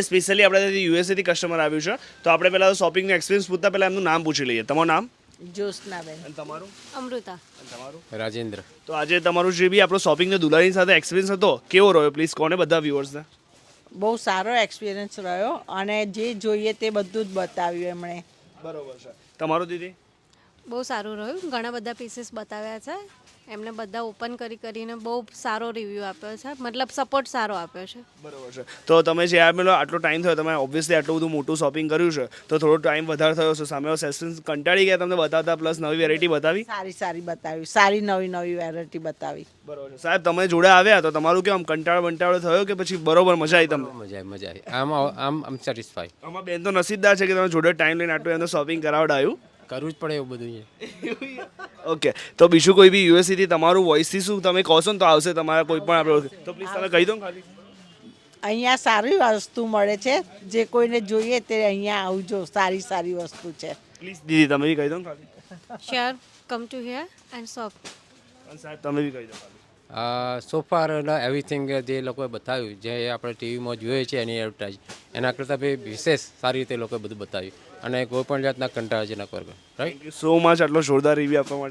Specially આપણે યુએસએથી customer આવ્યું છે, તો આપણે પહેલાં શોપિંગનો એક્સપિરિયન્સ પૂછતા પહેલાં એમનું નામ પૂછી લઈએ. તમારું નામ જ્યોત્સનાબેન. અને તમારું? અમૃતા. અને તમારું? રાજેન્દ્ર. તો આજે તમારું જે બી આપણો શોપિંગનો દુલાની સાથે એક્સપિરિયન્સ હતો કેવો રહ્યો, પ્લીઝ કોને બધા વ્યુઅર્સને? બહુ સારો એક્સપિરિયન્સ રહ્યો અને જે જોઈએ તે બધું જ બતાવ્યું એમણે. બરોબર છે. તમારું દીદી? બહુ સારું રહ્યું. ઘણા બધા પીસીસ બતાવ્યા છે. એમને બધા ઓપન કરીને બહુ સારો રિવ્યૂ આપ્યો છે, મતલબ સપોર્ટ સારો આપ્યો છે. બરોબર છે. તો તમે જે આ આટલો ટાઈમ થયો, તમે ઓબ્વિયસલી આટલું બધું મોટું શોપિંગ કર્યું છે, તો થોડો ટાઈમ વધારે થયો છે, સામે સેશન કંટાળી ગયા તમને બતાવતા, પ્લસ નવી વેરાયટી બતાવી? સારી બતાવી, સારી નવી વેરાયટી બતાવી. બરોબર છે. સાહેબ તમે જોડે આવ્યા તો તમારું કેમ કંટાળો થયો કે પછી બરોબર મજા આવી તમને? મજા આવી. આમ સેટિસ્ફાઈ. આમાં બેન તો નસીબદાર છે કે તમે જોડે ટાઈમ લઈને આટલું એમને શોપિંગ કરાવડાયું. કરવું જ પડે એવું બધું. ઓકે, તો બીજું કોઈ બી યુએસસીથી તમારું વોઇસથી શું તમે કહો છો ને તો આવશે તમારા કોઈ પણ આપણે, તો પ્લીઝ તમે કહી દો ખાલી. અહીંયા સારી વસ્તુ મળે છે, જે કોઈને જોઈએ તે અહીંયા આવજો, સારી વસ્તુ છે. પ્લીઝ દીદી તમે બી કહી દો ખાલી. Sure, come to here and shop. અને સાહેબ તમે બી કહી દો ખાલી. સો ફાર એવરીથિંગ જે લોકોએ બતાવ્યું, જે આપણે ટીવીમાં જોઈએ છે એની એડવર્ટાઇઝ, એના કરતાં બી વિશેષ સારી રીતે લોકોએ બધું બતાવ્યું અને કોઈ પણ જાતના કંટાળાજનક વર્ગ. Right. Thank you so much આટલો જોરદાર રિવ્યુ આપવા માટે.